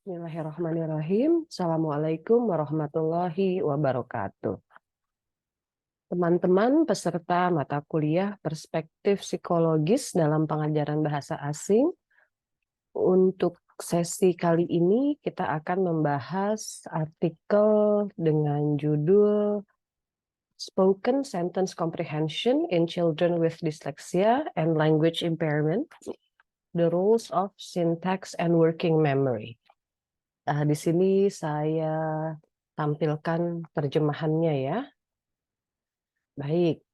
Bismillahirrahmanirrahim. Assalamualaikum warahmatullahi wabarakatuh. Teman-teman peserta mata kuliah Perspektif Psikologis dalam Pengajaran Bahasa Asing, untuk sesi kali ini kita akan membahas artikel dengan judul Spoken Sentence Comprehension in Children with Dyslexia and Language Impairment, The Rules of Syntax and Working Memory. Di sini saya tampilkan terjemahannya ya. Baik.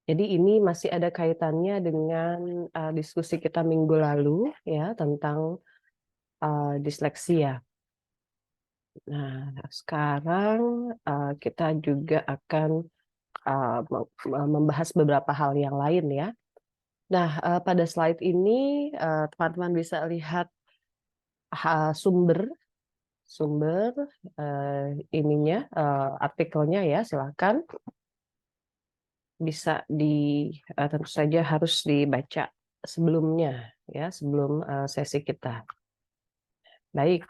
Jadi ini masih ada kaitannya dengan diskusi kita minggu lalu ya tentang disleksia. Nah, sekarang kita juga akan membahas beberapa hal yang lain ya. Nah, pada slide ini teman-teman bisa lihat sumber artikelnya ya, silakan bisa tentu saja harus dibaca sebelumnya ya, sebelum sesi kita. Baik.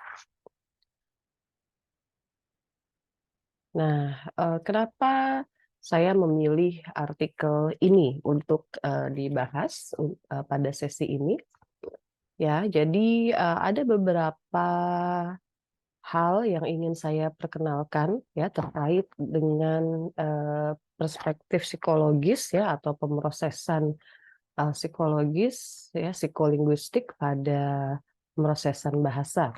Nah, kenapa saya memilih artikel ini untuk dibahas pada sesi ini? Ya, jadi ada beberapa hal yang ingin saya perkenalkan ya terkait dengan perspektif psikologis ya atau pemrosesan psikologis ya psikolinguistik pada pemrosesan bahasa.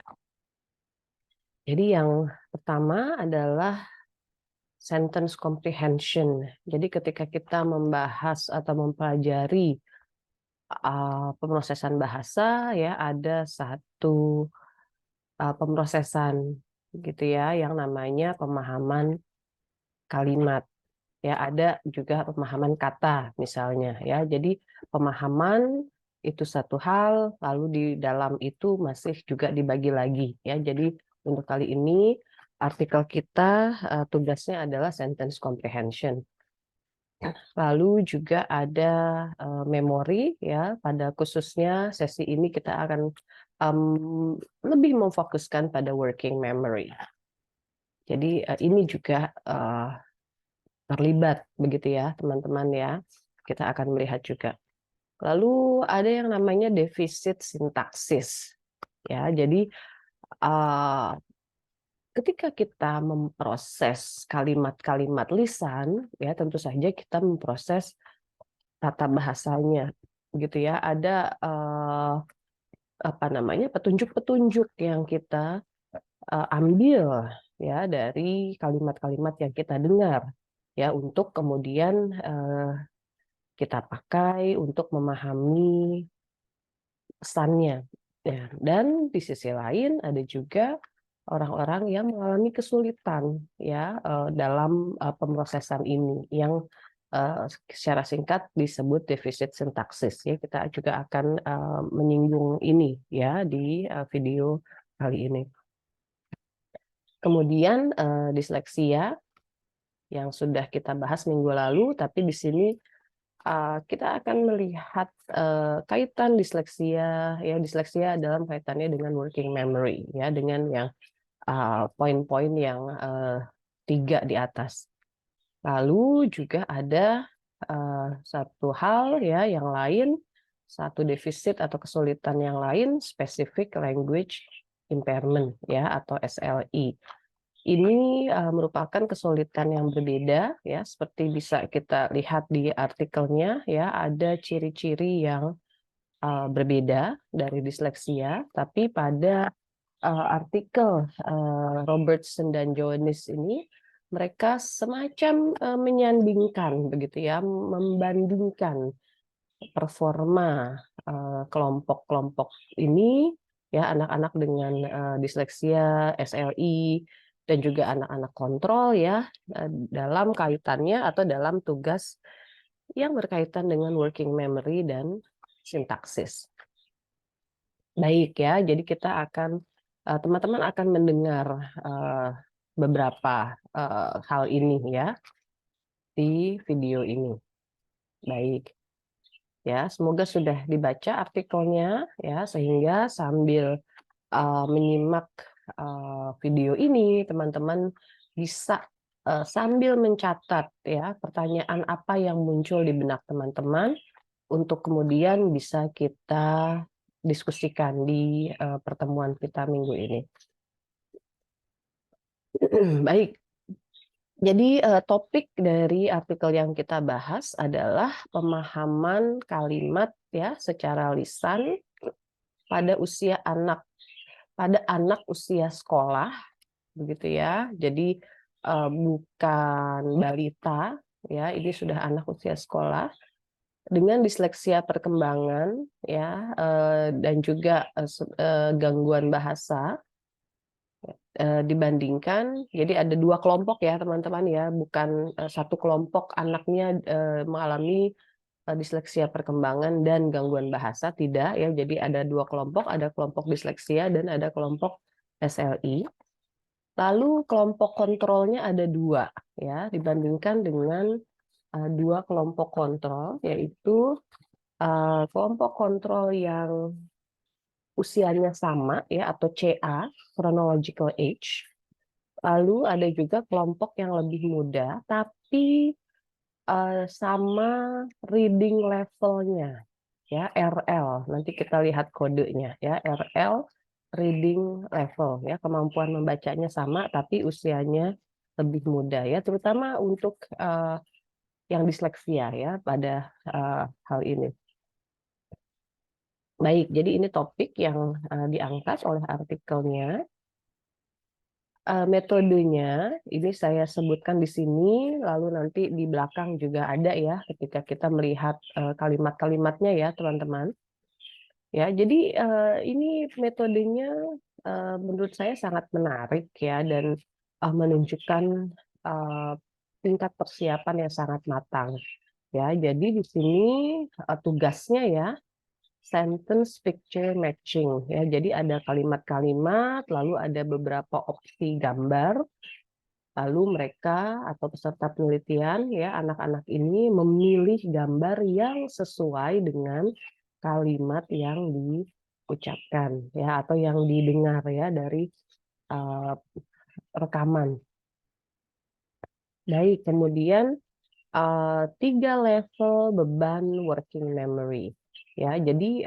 Jadi yang pertama adalah sentence comprehension. Jadi ketika kita membahas atau mempelajari pemrosesan bahasa ya ada satu pemrosesan gitu ya yang namanya pemahaman kalimat. Ya, ada juga pemahaman kata misalnya ya. Jadi pemahaman itu satu hal, lalu di dalam itu masih juga dibagi lagi ya. Jadi untuk kali ini artikel kita tugasnya adalah sentence comprehension. Lalu juga ada memori ya. Pada khususnya sesi ini kita akan lebih memfokuskan pada working memory. Jadi ini juga terlibat begitu ya teman-teman ya. Kita akan melihat juga. Lalu ada yang namanya defisit sintaksis. Ya, jadi ketika kita memproses kalimat-kalimat lisan, ya tentu saja kita memproses tata bahasanya, gitu ya. Ada petunjuk-petunjuk yang kita ambil ya dari kalimat-kalimat yang kita dengar, ya untuk kemudian kita pakai untuk memahami pesannya. Ya, dan di sisi lain ada juga orang-orang yang mengalami kesulitan ya dalam pemrosesan ini yang secara singkat disebut defisit sintaksis ya. Kita juga akan menyinggung ini ya di video kali ini. Kemudian disleksia yang sudah kita bahas minggu lalu, tapi di sini kita akan melihat kaitan disleksia ya. Disleksia dalam kaitannya dengan working memory ya, dengan yang poin-poin yang 3 di atas. Lalu juga ada satu hal ya yang lain, satu defisit atau kesulitan yang lain, specific language impairment ya atau SLI. Ini merupakan kesulitan yang berbeda ya, seperti bisa kita lihat di artikelnya ya, ada ciri-ciri yang berbeda dari disleksia, tapi pada artikel Robertson dan Johannes ini mereka semacam menyandingkan begitu ya, membandingkan performa kelompok-kelompok ini ya, anak-anak dengan disleksia, SLI dan juga anak-anak kontrol ya dalam kaitannya atau dalam tugas yang berkaitan dengan working memory dan sintaksis. Baik ya, jadi kita akan teman-teman akan mendengar beberapa hal ini ya di video ini. Baik. Ya, semoga sudah dibaca artikelnya ya, sehingga sambil menyimak video ini, teman-teman bisa sambil mencatat ya pertanyaan apa yang muncul di benak teman-teman untuk kemudian bisa kita diskusikan di pertemuan kita minggu ini. Baik, jadi topik dari artikel yang kita bahas adalah pemahaman kalimat ya secara lisan pada anak usia sekolah, begitu ya. Jadi bukan balita ya, ini sudah anak usia sekolah dengan disleksia perkembangan ya, dan juga gangguan bahasa. Dibandingkan, jadi ada 2 kelompok ya teman-teman ya, bukan satu kelompok anaknya mengalami disleksia perkembangan dan gangguan bahasa, tidak ya. Jadi ada 2 kelompok, ada kelompok disleksia dan ada kelompok SLI. Lalu kelompok kontrolnya ada 2 ya, dibandingkan dengan 2 kelompok kontrol, yaitu kelompok kontrol yang usianya sama ya atau CA, chronological age. Lalu ada juga kelompok yang lebih muda tapi sama reading levelnya ya, RL. Nanti kita lihat kodenya ya, RL reading level ya, kemampuan membacanya sama tapi usianya lebih muda ya, terutama untuk yang disleksia ya pada hal ini. Baik, jadi ini topik yang diangkat oleh artikelnya. Metodenya ini saya sebutkan di sini, lalu nanti di belakang juga ada ya ketika kita melihat kalimat-kalimatnya ya teman-teman. Ya, jadi ini metodenya menurut saya sangat menarik ya dan menunjukkan tingkat persiapan yang sangat matang. Ya, jadi di sini tugasnya ya sentence picture matching ya. Jadi ada kalimat-kalimat, lalu ada beberapa opsi gambar. Lalu mereka atau peserta penelitian ya, anak-anak ini memilih gambar yang sesuai dengan kalimat yang diucapkan ya atau yang didengar ya dari rekaman. Baik, kemudian 3 level beban working memory ya. Jadi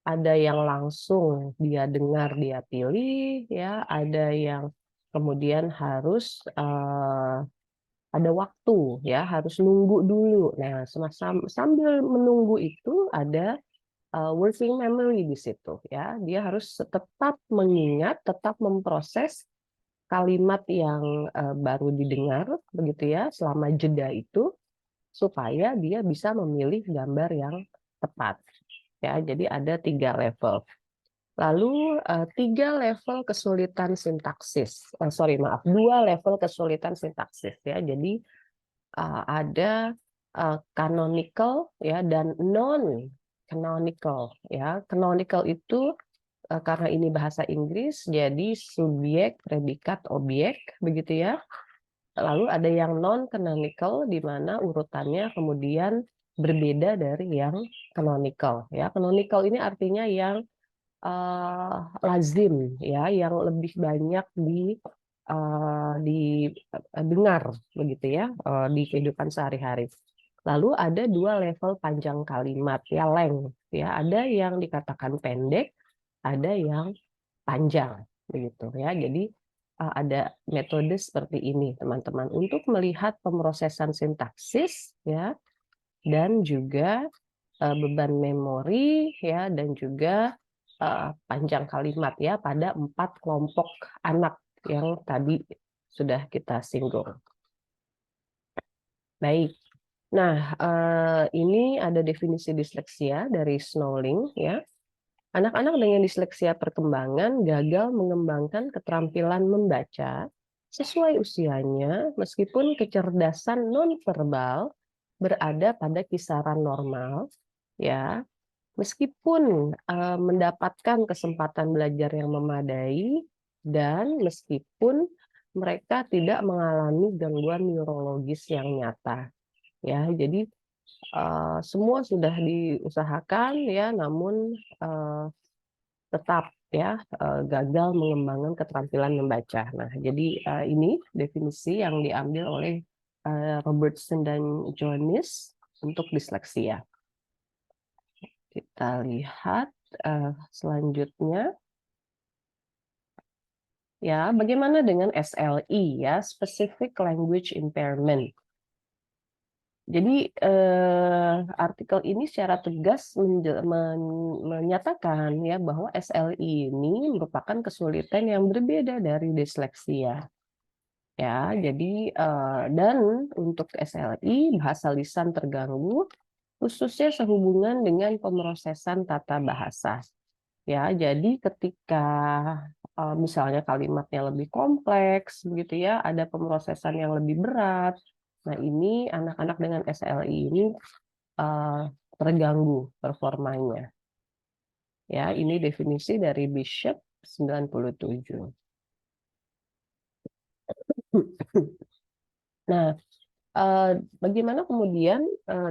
ada yang langsung dia dengar dia pilih ya, ada yang kemudian harus ada waktu ya, harus nunggu dulu. Nah, sambil menunggu itu ada working memory di situ ya. Dia harus tetap mengingat, tetap memproses kalimat yang baru didengar begitu ya selama jeda itu supaya dia bisa memilih gambar yang tepat. Ya, jadi ada 3 level. Lalu 3 level kesulitan sintaksis. Maaf, 2 level kesulitan sintaksis ya. Jadi ada canonical ya dan non canonical ya. Canonical itu karena ini bahasa Inggris jadi subjek, predikat, objek begitu ya. Lalu ada yang non canonical di mana urutannya kemudian berbeda dari yang canonical ya. Canonical ini artinya yang lazim ya, yang lebih banyak didengar begitu ya di kehidupan sehari-hari. Lalu ada 2 level panjang kalimat ya, length ya, ada yang dikatakan pendek, ada yang panjang begitu ya. Jadi ada metode seperti ini teman-teman untuk melihat pemrosesan sintaksis ya dan juga beban memori ya dan juga panjang kalimat ya pada 4 kelompok anak yang tadi sudah kita singgung. Baik. Nah, ini ada definisi disleksia dari Snowling ya. Anak-anak dengan disleksia perkembangan gagal mengembangkan keterampilan membaca sesuai usianya meskipun kecerdasan nonverbal berada pada kisaran normal ya. Meskipun mendapatkan kesempatan belajar yang memadai dan meskipun mereka tidak mengalami gangguan neurologis yang nyata ya. Jadi semua sudah diusahakan ya, namun tetap ya gagal mengembangkan keterampilan membaca. Nah, jadi ini definisi yang diambil oleh Robertson dan Jones untuk disleksia. Kita lihat selanjutnya. Ya, bagaimana dengan SLI ya, Specific Language Impairment. Jadi artikel ini secara tegas menyatakan ya bahwa SLI ini merupakan kesulitan yang berbeda dari disleksia. Ya, jadi dan untuk SLI bahasa lisan terganggu khususnya sehubungan dengan pemrosesan tata bahasa. Ya, jadi ketika misalnya kalimatnya lebih kompleks begitu ya, ada pemrosesan yang lebih berat. Nah, ini anak-anak dengan SLI ini terganggu performanya. Ya, ini definisi dari Bishop 97. Nah, bagaimana kemudian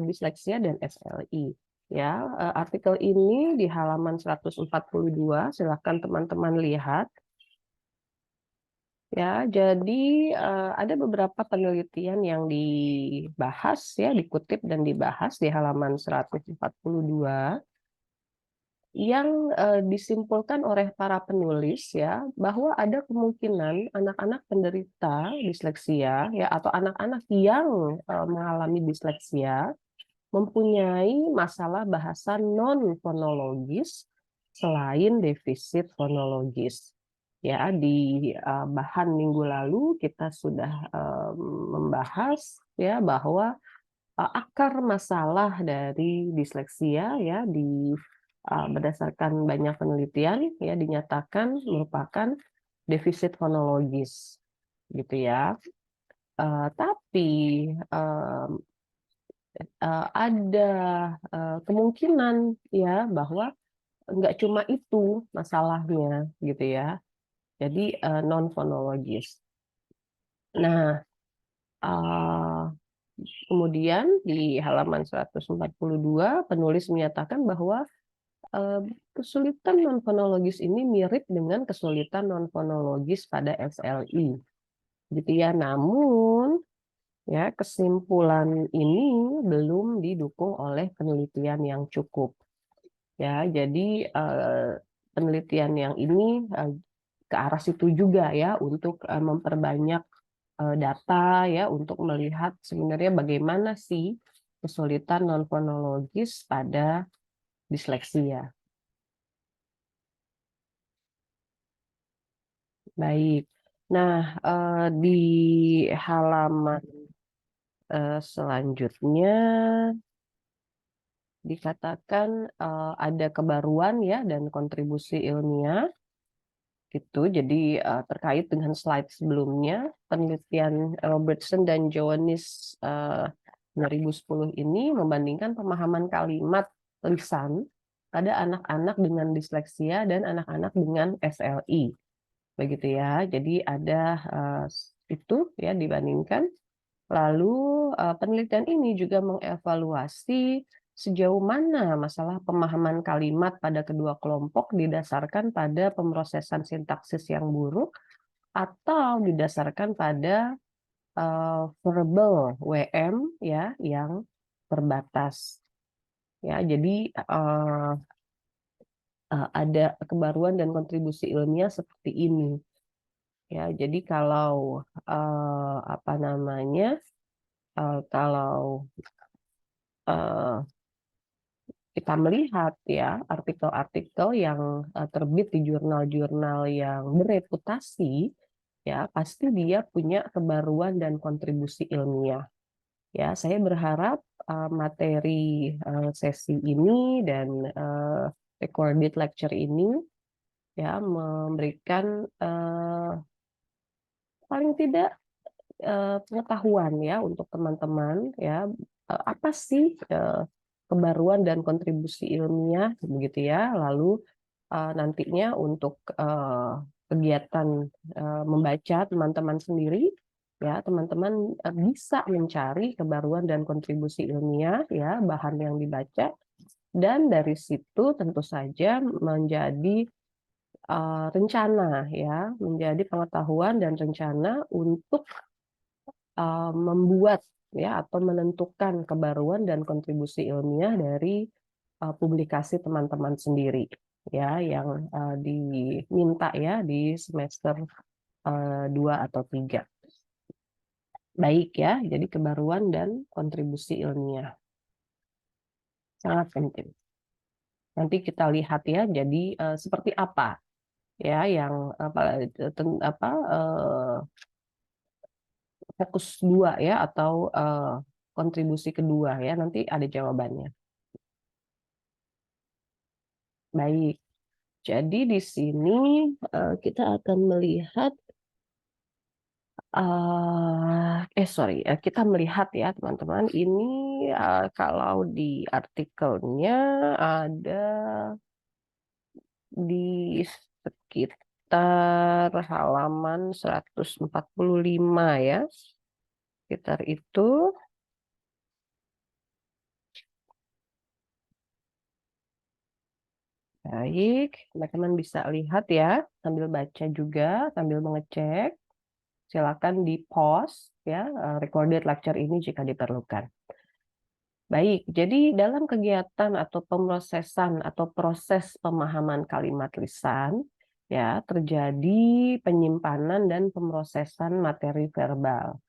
disleksia dan SLI? Ya, artikel ini di halaman 142, silakan teman-teman lihat. Ya, jadi ada beberapa penelitian yang dibahas ya, dikutip dan dibahas di halaman 142 yang disimpulkan oleh para penulis ya bahwa ada kemungkinan anak-anak penderita disleksia ya atau anak-anak yang mengalami disleksia mempunyai masalah bahasa non fonologis selain defisit fonologis. Ya, di bahan minggu lalu kita sudah membahas ya bahwa akar masalah dari disleksia ya berdasarkan banyak penelitian ya dinyatakan merupakan defisit fonologis gitu ya. Tapi ada kemungkinan ya bahwa nggak cuma itu masalahnya gitu ya. Jadi non fonologis. Nah, kemudian di halaman 142 penulis menyatakan bahwa kesulitan non fonologis ini mirip dengan kesulitan non fonologis pada SLI. Gitu ya. Namun ya kesimpulan ini belum didukung oleh penelitian yang cukup. Ya, jadi penelitian yang ini ke arah situ juga ya untuk memperbanyak data ya untuk melihat sebenarnya bagaimana sih kesulitan non fonologis pada disleksia. Baik. Nah, di halaman selanjutnya dikatakan ada kebaruan ya dan kontribusi ilmiah gitu. Jadi terkait dengan slide sebelumnya, penelitian Robertson dan Jones 2010 ini membandingkan pemahaman kalimat lisan pada anak-anak dengan disleksia dan anak-anak dengan SLI. Begitu ya. Jadi ada itu ya dibandingkan. Lalu penelitian ini juga mengevaluasi sejauh mana masalah pemahaman kalimat pada kedua kelompok didasarkan pada pemrosesan sintaksis yang buruk atau didasarkan pada verbal WM ya yang terbatas. Ya, jadi ada kebaruan dan kontribusi ilmiah seperti ini. Ya, jadi kalau apa namanya? Kalau kita melihat ya artikel-artikel yang terbit di jurnal-jurnal yang bereputasi, ya pasti dia punya kebaruan dan kontribusi ilmiah. Ya, saya berharap materi sesi ini dan recorded lecture ini ya memberikan paling tidak pengetahuan ya untuk teman-teman ya apa sih kebaruan dan kontribusi ilmiah begitu ya. Lalu nantinya untuk kegiatan membaca teman-teman sendiri ya teman-teman bisa mencari kebaruan dan kontribusi ilmiah ya bahan yang dibaca dan dari situ tentu saja menjadi rencana ya, menjadi pengetahuan dan rencana untuk membuat ya atau menentukan kebaruan dan kontribusi ilmiah dari publikasi teman-teman sendiri ya yang diminta ya di semester 2 atau 3. Baik ya, jadi kebaruan dan kontribusi ilmiah sangat penting. Nanti kita lihat ya, jadi seperti apa ya yang fokus 2 ya atau kontribusi kedua ya, nanti ada jawabannya. Baik, jadi di sini kita akan melihat kita melihat ya teman-teman, ini kalau di artikelnya ada di sekitar halaman 145 ya, sekitar itu. Baik, teman-teman bisa lihat ya, sambil baca juga, sambil mengecek. Silakan di pause ya, recorded lecture ini jika diperlukan. Baik, jadi dalam kegiatan atau pemrosesan atau proses pemahaman kalimat lisan, ya terjadi penyimpanan dan pemrosesan materi verbal,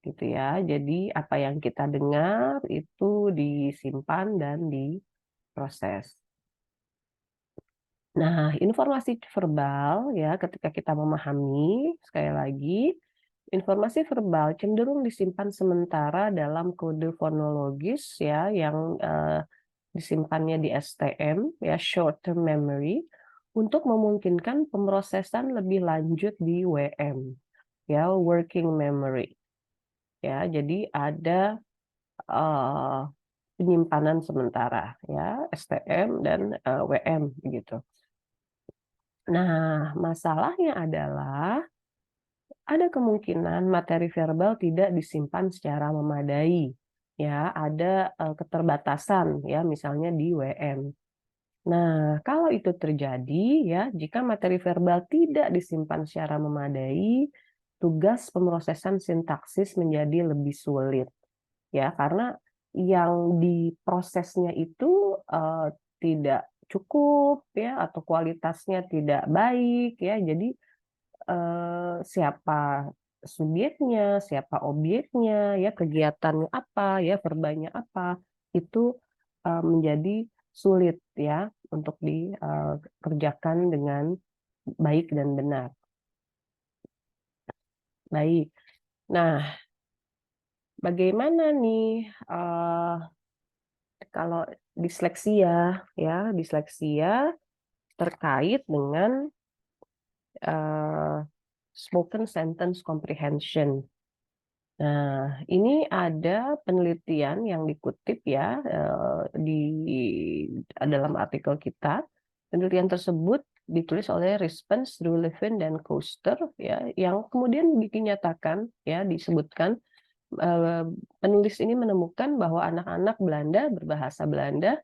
gitu ya. Jadi apa yang kita dengar itu disimpan dan diproses. Nah, informasi verbal ya ketika kita memahami, sekali lagi, informasi verbal cenderung disimpan sementara dalam kode fonologis ya yang disimpannya di STM ya, short term memory, untuk memungkinkan pemrosesan lebih lanjut di WM ya, working memory. Ya, jadi ada penyimpanan sementara ya, STM dan WM begitu. Nah, masalahnya adalah ada kemungkinan materi verbal tidak disimpan secara memadai. Ya, ada keterbatasan ya, misalnya di WM. Nah, kalau itu terjadi ya, jika materi verbal tidak disimpan secara memadai, tugas pemrosesan sintaksis menjadi lebih sulit. Ya, karena yang diprosesnya itu tidak cukup ya atau kualitasnya tidak baik ya. Jadi siapa subjeknya, siapa objeknya, ya kegiatannya apa, ya verbanya apa, itu menjadi sulit ya untuk dikerjakan dengan baik dan benar. Baik. Nah, bagaimana nih kalau disleksia ya, disleksia terkait dengan spoken sentence comprehension. Nah, ini ada penelitian yang dikutip ya di dalam artikel kita. Penelitian tersebut ditulis oleh Rispens, Ruhleben, dan Koester ya, yang kemudian dinyatakan ya disebutkan penulis ini menemukan bahwa anak-anak Belanda berbahasa Belanda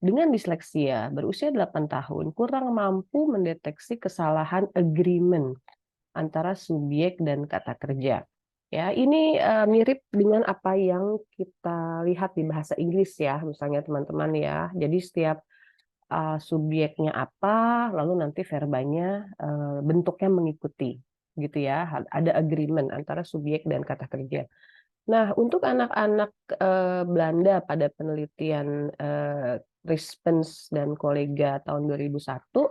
dengan disleksia berusia 8 tahun kurang mampu mendeteksi kesalahan agreement antara subjek dan kata kerja. Ya, ini mirip dengan apa yang kita lihat di bahasa Inggris ya, misalnya teman-teman ya. Jadi setiap subjeknya apa, lalu nanti verbanya bentuknya mengikuti, gitu ya. Ada agreement antara subjek dan kata kerja. Nah, untuk anak-anak Belanda pada penelitian Rispens dan kolega tahun 2001,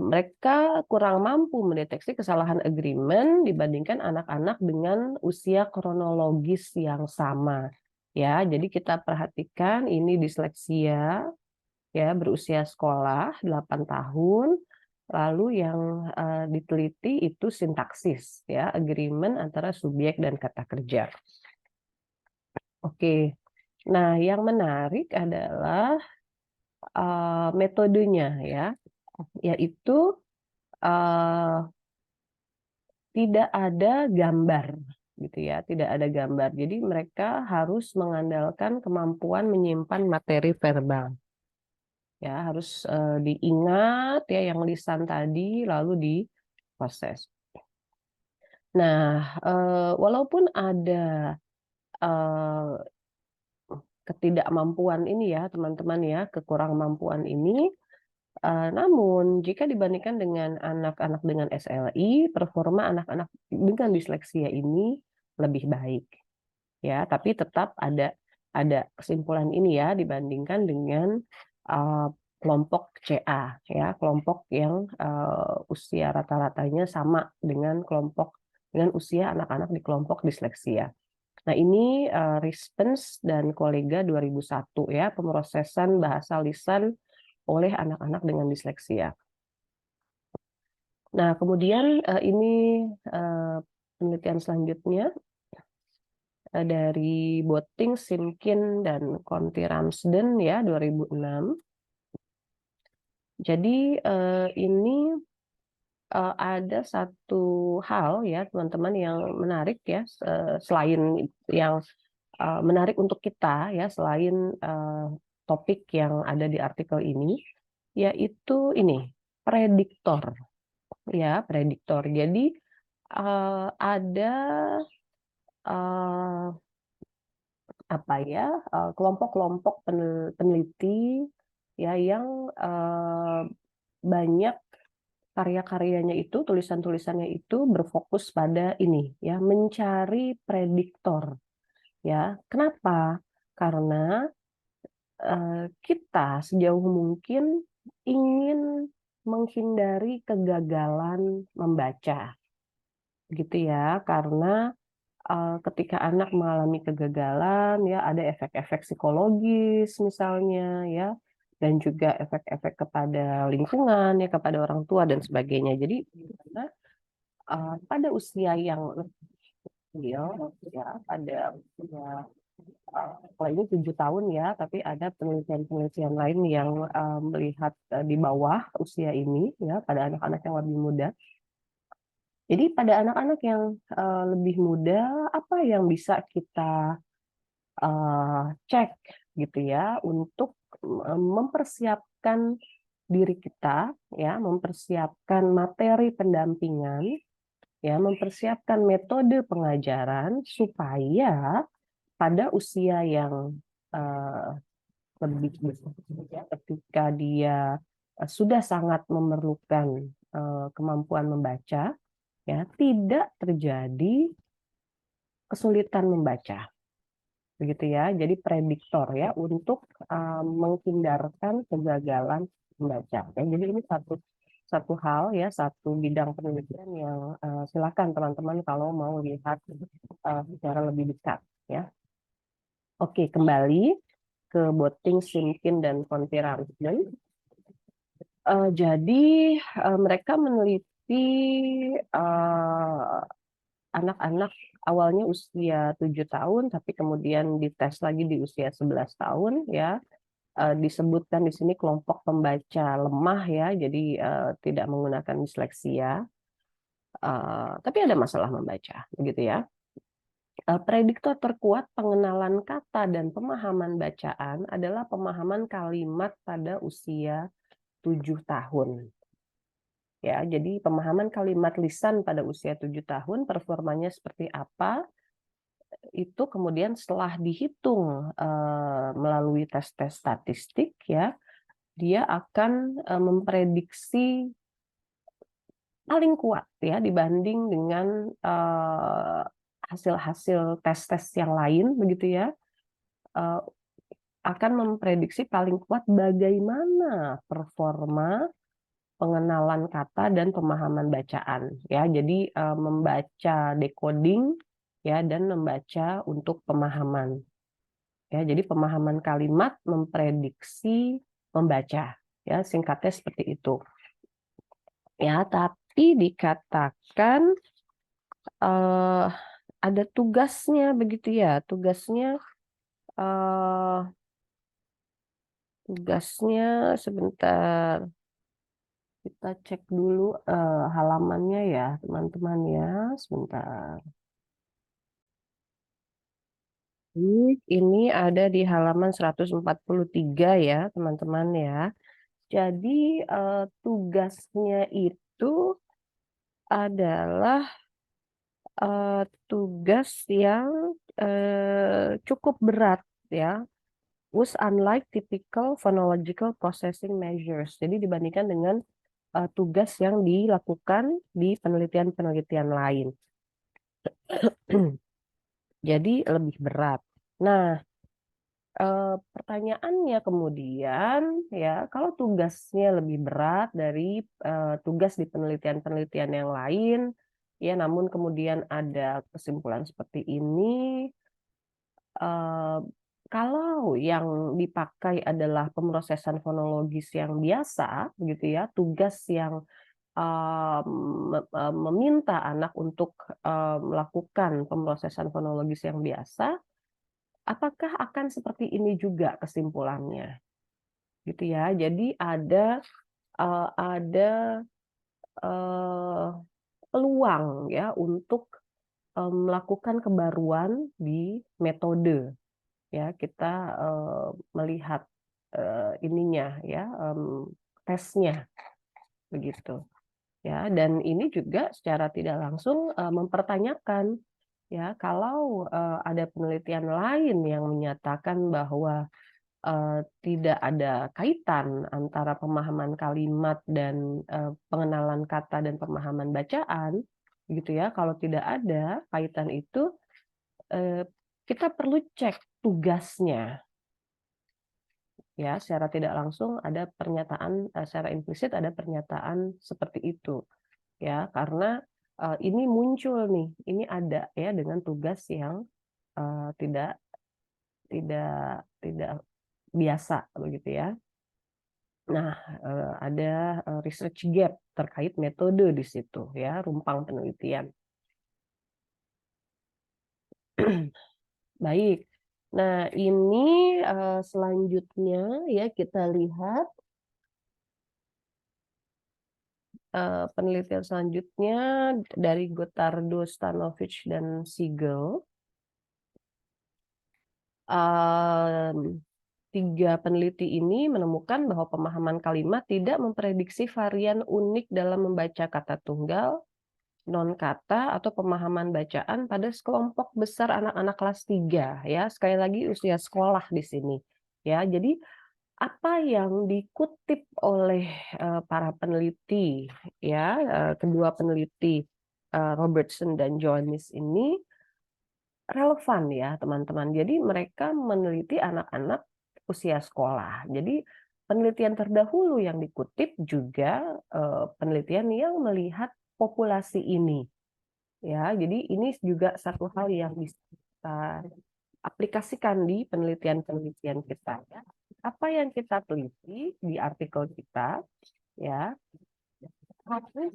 mereka kurang mampu mendeteksi kesalahan agreement dibandingkan anak-anak dengan usia kronologis yang sama. Ya, jadi kita perhatikan ini disleksia ya berusia sekolah 8 tahun. Lalu yang diteliti itu sintaksis ya, agreement antara subjek dan kata kerja. Oke. Nah, yang menarik adalah metodenya ya, yaitu tidak ada gambar gitu ya, tidak ada gambar. Jadi mereka harus mengandalkan kemampuan menyimpan materi verbal. Ya, harus diingat ya yang lisan tadi lalu diproses. Nah, walaupun ada ketidakmampuan ini ya teman-teman ya, kekurangmampuan ini, namun jika dibandingkan dengan anak-anak dengan SLI, performa anak-anak dengan disleksia ini lebih baik ya, tapi tetap ada kesimpulan ini ya dibandingkan dengan kelompok CA ya, kelompok yang usia rata-ratanya sama dengan usia anak-anak di kelompok disleksia. Nah, ini Rispens dan kolega 2001 ya, pemrosesan bahasa lisan oleh anak-anak dengan disleksia. Nah, kemudian ini penelitian selanjutnya dari Boting, Simkin, dan Conti Ramsden ya 2006. Jadi ini ada satu hal ya teman-teman yang menarik ya, selain yang menarik untuk kita ya, selain topik yang ada di artikel ini, yaitu ini prediktor ya, prediktor. Jadi ada apa ya, kelompok-kelompok peneliti ya yang banyak karya-karyanya itu, tulisan-tulisannya itu berfokus pada ini ya, mencari prediktor ya. Kenapa? Karena kita sejauh mungkin ingin menghindari kegagalan membaca, gitu ya. Karena ketika anak mengalami kegagalan, ya ada efek-efek psikologis misalnya, ya, dan juga efek-efek kepada lingkungan, ya, kepada orang tua dan sebagainya. Jadi karena pada usia yang kecil, ya, pada usia kalau ini 7 tahun ya, tapi ada penelitian-penelitian lain yang melihat di bawah usia ini, ya, pada anak-anak yang lebih muda. Jadi pada anak-anak yang lebih muda, apa yang bisa kita cek gitu ya untuk mempersiapkan diri kita, ya, mempersiapkan materi pendampingan, ya, mempersiapkan metode pengajaran supaya pada usia yang lebih besar, ya, ketika dia sudah sangat memerlukan kemampuan membaca, ya, tidak terjadi kesulitan membaca, begitu ya. Jadi prediktor ya untuk menghindarkan kegagalan membaca. Ya, jadi ini satu hal ya, satu bidang penelitian yang silakan teman-teman kalau mau lihat secara lebih dekat ya. Oke, kembali ke Boting, Simkin, dan Conti Ramsden. Jadi mereka meneliti anak-anak awalnya usia 7 tahun, tapi kemudian dites lagi di usia 11 tahun ya. Disebutkan di sini kelompok pembaca lemah ya, jadi tidak menggunakan disleksia, tapi ada masalah membaca, begitu ya. Prediktor terkuat pengenalan kata dan pemahaman bacaan adalah pemahaman kalimat pada usia 7 tahun. Ya, jadi pemahaman kalimat lisan pada usia 7 tahun, performanya seperti apa, itu kemudian setelah dihitung melalui tes-tes statistik ya, dia akan memprediksi paling kuat ya dibanding dengan hasil-hasil tes-tes yang lain, begitu ya, akan memprediksi paling kuat bagaimana performa pengenalan kata dan pemahaman bacaan ya. Jadi membaca decoding ya dan membaca untuk pemahaman. Ya, jadi pemahaman kalimat memprediksi membaca ya, singkatnya seperti itu. Ya, tapi dikatakan ada tugasnya, begitu ya. Tugasnya sebentar. Kita cek dulu halamannya ya, teman-teman ya, sebentar. Ini ada di halaman 143 ya, teman-teman ya. Jadi tugasnya itu adalah tugas yang cukup berat ya. Was unlike typical phonological processing measures. Jadi dibandingkan dengan tugas yang dilakukan di penelitian-penelitian lain. Jadi lebih berat. Nah, pertanyaannya kemudian ya, kalau tugasnya lebih berat dari tugas di penelitian-penelitian yang lain, ya, namun kemudian ada kesimpulan seperti ini, kalau yang dipakai adalah pemrosesan fonologis yang biasa, gitu ya, tugas yang meminta anak untuk melakukan pemrosesan fonologis yang biasa, apakah akan seperti ini juga kesimpulannya? Gitu ya. Jadi ada peluang ya untuk melakukan kebaruan di metode. Ya, kita melihat ininya ya, tesnya begitu. Ya, dan ini juga secara tidak langsung mempertanyakan ya, kalau ada penelitian lain yang menyatakan bahwa tidak ada kaitan antara pemahaman kalimat dan pengenalan kata dan pemahaman bacaan, gitu ya. Kalau tidak ada kaitan itu, kita perlu cek tugasnya. Ya, secara tidak langsung ada pernyataan, secara implisit ada pernyataan seperti itu. Ya, karena ini muncul nih, ini ada ya dengan tugas yang tidak tidak tidak biasa begitu ya. Nah, ada research gap terkait metode di situ ya, rumpang penelitian. Baik. Nah, ini selanjutnya ya kita lihat penelitian selanjutnya dari Gotardo, Stanovich, dan Siegel. Tiga peneliti ini menemukan bahwa pemahaman kalimat tidak memprediksi varian unik dalam membaca kata tunggal, non-kata, atau pemahaman bacaan pada sekelompok besar anak-anak kelas 3. Ya, sekali lagi usia sekolah di sini. Ya, jadi apa yang dikutip oleh para peneliti, ya, kedua peneliti Robertson dan Johannes ini relevan ya teman-teman. Jadi mereka meneliti anak-anak usia sekolah. Jadi penelitian terdahulu yang dikutip juga penelitian yang melihat populasi ini. Ya, jadi ini juga satu hal yang bisa kita aplikasikan di penelitian-penelitian kita. Ya. Apa yang kita teliti di artikel kita, ya, harus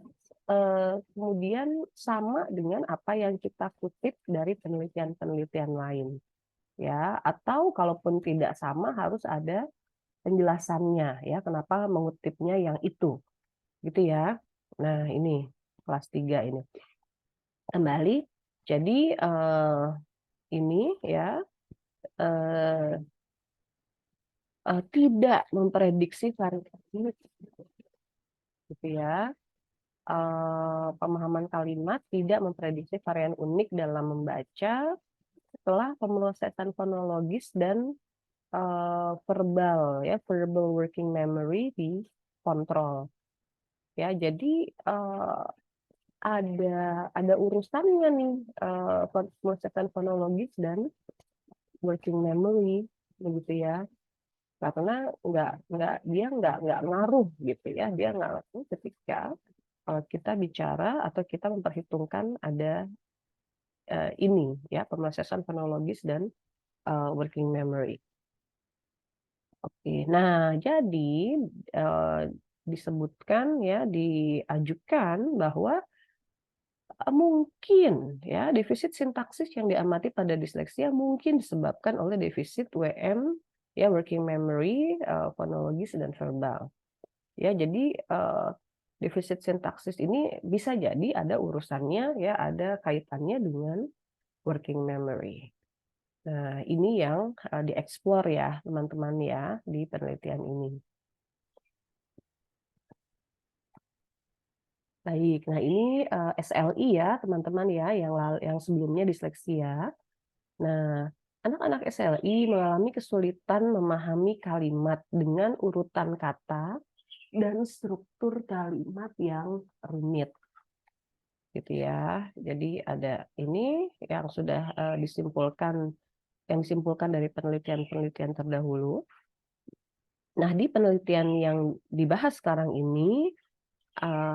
kemudian sama dengan apa yang kita kutip dari penelitian-penelitian lain. Ya, atau kalaupun tidak sama harus ada penjelasannya ya, kenapa mengutipnya yang itu. Gitu ya. Nah, ini kelas 3 ini. Kembali, jadi ini ya tidak memprediksi variasi gitu ya. Pemahaman kalimat tidak memprediksi varian unik dalam membaca setelah pemrosesan fonologis dan verbal ya, verbal working memory dikontrol. Ya, jadi ada urusannya nih pemrosesan fonologis dan working memory begitu ya. Karena dia nggak ngaruh gitu ya, dia nggak ngaruh ketika kita bicara atau kita memperhitungkan ada ini ya, pemrosesan fonologis dan working memory. Oke, nah jadi disebutkan ya, diajukan bahwa mungkin ya defisit sintaksis yang diamati pada disleksia mungkin disebabkan oleh defisit WM ya, working memory, fonologis dan verbal. Ya, jadi defisit sintaksis ini bisa jadi ada urusannya ya, ada kaitannya dengan working memory. Nah, ini yang dieksplor ya teman-teman ya di penelitian ini. Baik, nah ini SLI ya teman-teman ya, yang sebelumnya disleksia. Nah, anak-anak SLI mengalami kesulitan memahami kalimat dengan urutan kata dan struktur kalimat yang rumit, gitu ya. Jadi ada ini yang sudah yang disimpulkan dari penelitian-penelitian terdahulu. Nah, di penelitian yang dibahas sekarang ini,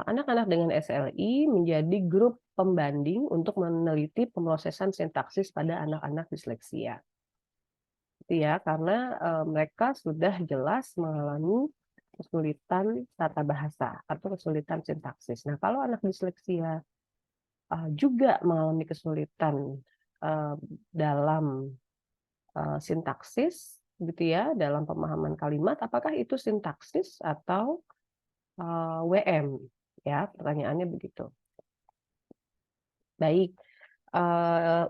anak-anak dengan SLI menjadi grup pembanding untuk meneliti pemrosesan sintaksis pada anak-anak disleksia. Ya, karena mereka sudah jelas mengalami kesulitan tata bahasa atau kesulitan sintaksis. Nah, kalau anak disleksia juga mengalami kesulitan dalam sintaksis, gitu ya, dalam pemahaman kalimat, apakah itu sintaksis atau WM? Ya, pertanyaannya begitu. Baik,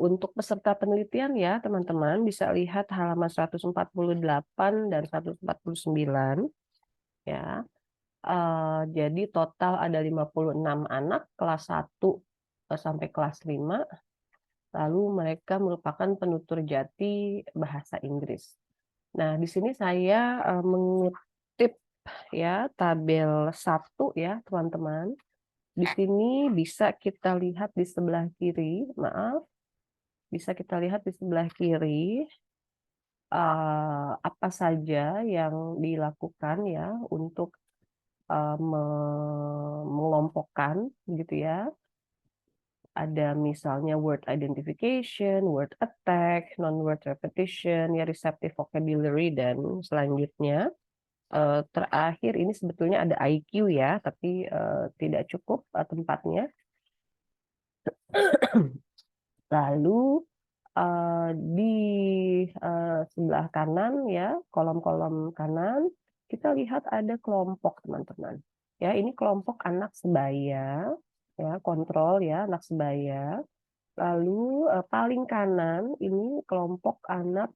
untuk peserta penelitian ya teman-teman bisa lihat halaman 148 dan 149 ya. Jadi total ada 56 anak kelas 1 sampai kelas 5, lalu mereka merupakan penutur jati bahasa Inggris. Nah, di sini saya mengutip ya tabel 1 ya teman-teman. Di sini bisa kita lihat di sebelah kiri, bisa kita lihat di sebelah kiri apa saja yang dilakukan ya untuk mengelompokkan gitu ya. Ada misalnya word identification, word attack, non-word repetition, ya receptive vocabulary, dan selanjutnya. Terakhir ini sebetulnya ada IQ ya, tapi tidak cukup tempatnya. Lalu di sebelah kanan ya, kolom-kolom kanan, kita lihat ada kelompok teman-teman. Ya, ini kelompok anak sebaya, ya, kontrol ya, anak sebaya. Lalu paling kanan ini kelompok anak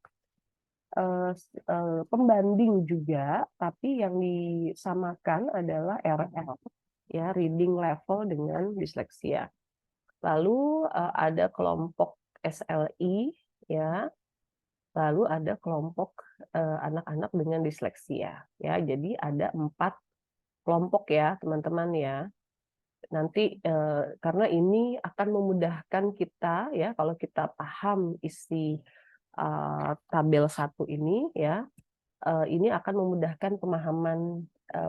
pembanding juga, tapi yang disamakan adalah RL, ya, reading level dengan disleksia. Lalu ada kelompok SLI, ya. Lalu ada kelompok anak-anak dengan disleksia, ya. Jadi ada 4 kelompok ya, teman-teman ya. Nanti karena ini akan memudahkan kita ya, kalau kita paham isi tabel 1 ini ya, ini akan memudahkan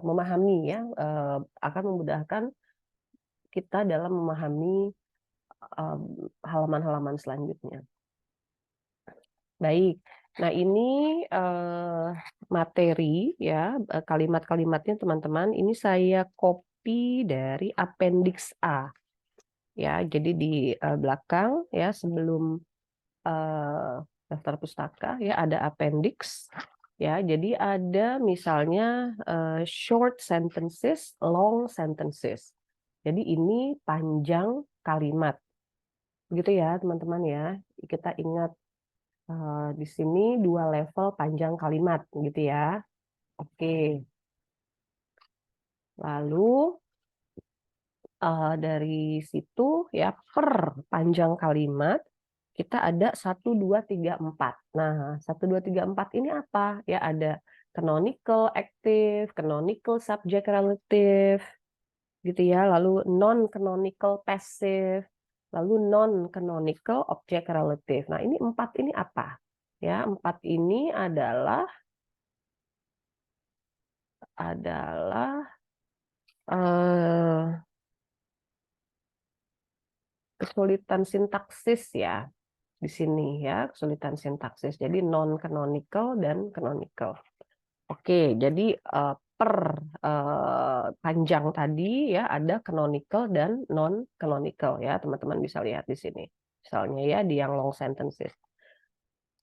memahami ya, akan memudahkan kita dalam memahami halaman-halaman selanjutnya. Baik, nah ini materi ya, kalimat-kalimatnya teman-teman, ini saya copy dari appendix A. Ya, jadi di belakang ya, sebelum daftar pustaka ya ada appendix. Ya, jadi ada misalnya short sentences, long sentences. Jadi ini panjang kalimat. Begitu ya, teman-teman ya. Kita ingat di sini 2 level panjang kalimat gitu ya. Oke. Lalu dari situ ya, per panjang kalimat kita ada 1, 2, 3, 4. Nah, 1, 2, 3, 4 ini apa? Ya, ada canonical active, canonical subject relative, gitu ya. Lalu non-canonical passive, lalu non-canonical object relative. Nah, ini 4 ini apa? Ya, 4 ini adalah kesulitan sintaksis ya. Di sini ya, kesulitan sintaksis. Jadi non-canonical dan canonical. Oke, jadi per panjang tadi ya ada canonical dan non-canonical ya, teman-teman bisa lihat di sini. Misalnya ya di yang long sentences.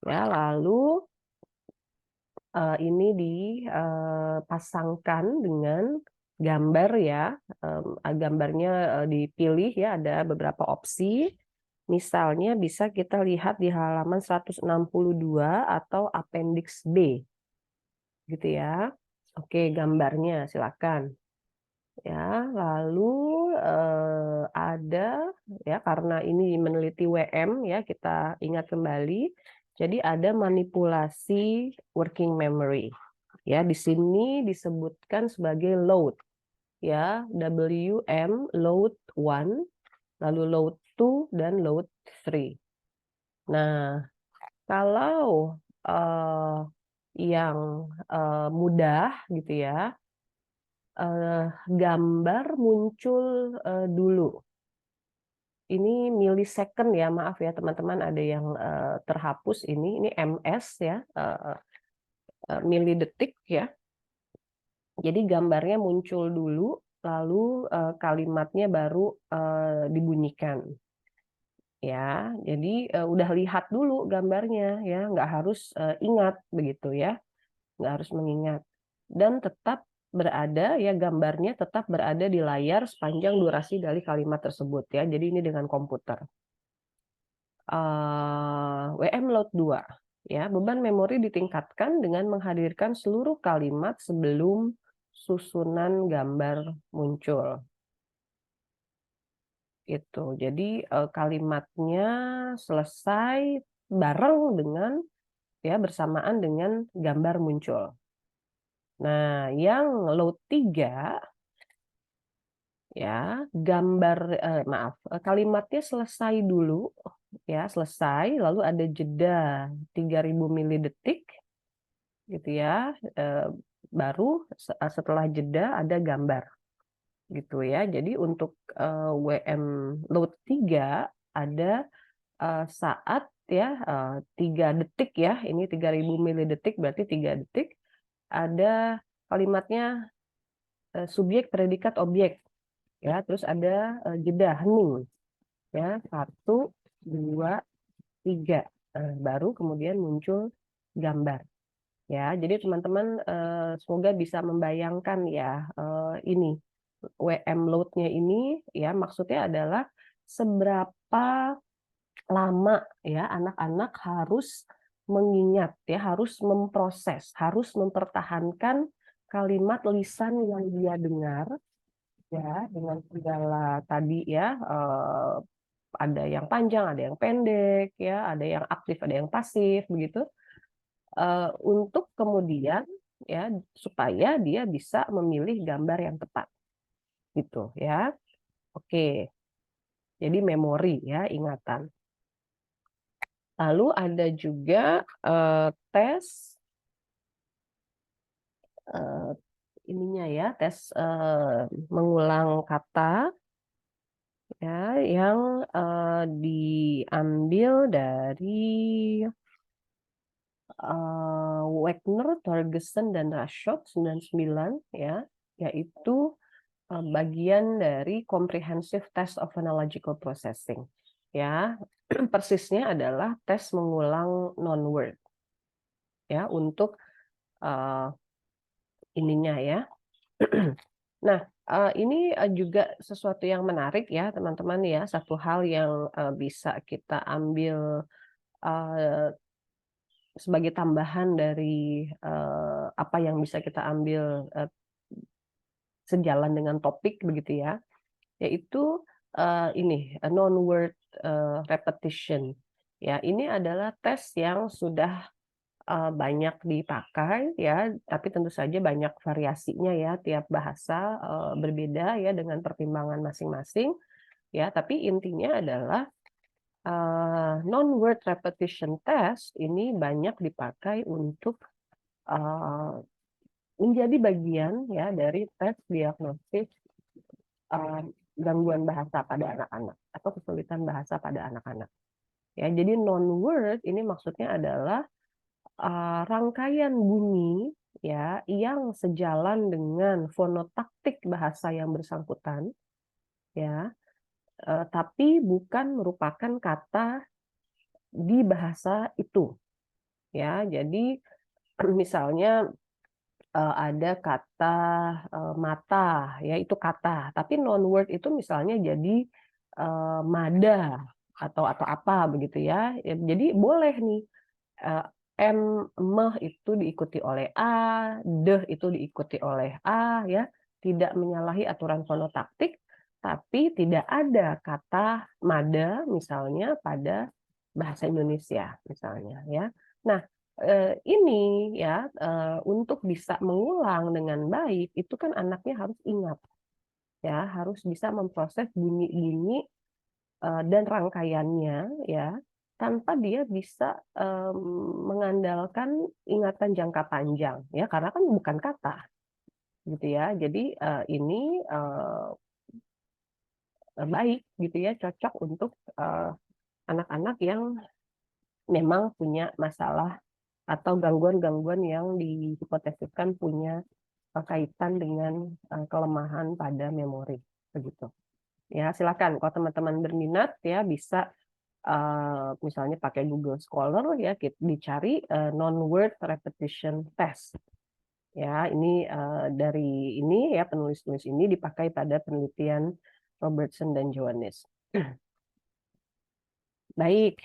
Ya, lalu ini dipasangkan dengan gambar ya. Gambarnya dipilih ya, ada beberapa opsi. Misalnya bisa kita lihat di halaman 162 atau appendix B. Gitu ya. Oke, gambarnya silakan. Ya, lalu ada ya karena ini meneliti WM ya, kita ingat kembali. Jadi ada manipulasi working memory. Ya, di sini disebutkan sebagai load ya, WM load 1, lalu load 2 dan load 3. Nah, kalau yang mudah gitu ya, gambar muncul dulu. Ini millisecond ya, maaf ya teman-teman, ada yang terhapus ini ms ya, milidetik ya. Jadi gambarnya muncul dulu, lalu kalimatnya baru dibunyikan. Ya, jadi udah lihat dulu gambarnya ya, nggak harus ingat begitu ya, nggak harus mengingat. Dan tetap berada ya, gambarnya tetap berada di layar sepanjang durasi dari kalimat tersebut ya. Jadi ini dengan komputer. WM Load 2 ya, beban memori ditingkatkan dengan menghadirkan seluruh kalimat sebelum susunan gambar muncul. Itu. Jadi kalimatnya selesai bareng dengan ya, bersamaan dengan gambar muncul. Nah, yang load 3 ya, kalimatnya selesai dulu ya, selesai lalu ada jeda 3000 milidetik gitu ya, baru setelah jeda ada gambar gitu ya. Jadi untuk WM load 3 ada saat ya, 3 detik ya, ini 3000 milidetik berarti 3 detik, ada kalimatnya subjek, predikat, objek ya, terus ada jeda hening ya, 1, 2, 3, baru kemudian muncul gambar ya. Jadi teman-teman semoga bisa membayangkan ya, ini WM load-nya ini ya, maksudnya adalah seberapa lama ya anak-anak harus mengingat ya, harus memproses, harus mempertahankan kalimat lisan yang dia dengar ya, dengan segala tadi ya, ada yang panjang, ada yang pendek ya, ada yang aktif, ada yang pasif begitu, untuk kemudian ya, supaya dia bisa memilih gambar yang tepat gitu ya. Oke, jadi memori ya, ingatan. Lalu ada juga tes ininya ya, tes mengulang kata ya, yang diambil dari Wagner, Torgerson, dan Rashod 99 ya, yaitu bagian dari Comprehensive Test of Phonological Processing ya. Persisnya adalah tes mengulang non-word ya, untuk ininya ya. Nah, ini juga sesuatu yang menarik ya teman-teman ya, satu hal yang bisa kita ambil sebagai tambahan dari apa yang bisa kita ambil sejalan dengan topik begitu ya, yaitu ini non-word repetition. Ya, ini adalah tes yang sudah banyak dipakai ya, tapi tentu saja banyak variasinya ya, tiap bahasa berbeda ya dengan pertimbangan masing-masing ya, tapi intinya adalah non-word repetition test ini banyak dipakai untuk menjadi bagian ya dari tes diagnosis gangguan bahasa pada anak-anak atau kesulitan bahasa pada anak-anak. Ya, jadi non-word ini maksudnya adalah rangkaian bunyi ya yang sejalan dengan fonotaktik bahasa yang bersangkutan ya, tapi bukan merupakan kata di bahasa itu ya. Jadi misalnya ada kata mata ya, itu kata, tapi non-word itu misalnya jadi mada atau apa begitu ya. Jadi boleh nih meh itu diikuti oleh a, deh itu diikuti oleh a ya, tidak menyalahi aturan fonotaktik, tapi tidak ada kata mada misalnya pada bahasa Indonesia misalnya ya. Nah, ini ya untuk bisa mengulang dengan baik itu kan anaknya harus ingat ya, harus bisa memproses bunyi-bunyi dan rangkaiannya ya tanpa dia bisa mengandalkan ingatan jangka panjang ya karena kan bukan kata gitu ya. Jadi ini baik gitu ya, cocok untuk anak-anak yang memang punya masalah atau gangguan-gangguan yang dihipotesiskan punya kaitan dengan kelemahan pada memori begitu. Ya, silakan kalau teman-teman berminat ya bisa misalnya pakai Google Scholar ya dicari non-word repetition test. Ya, ini dari ini ya penulis-penulis ini dipakai pada penelitian Robertson dan Johannes. Baik.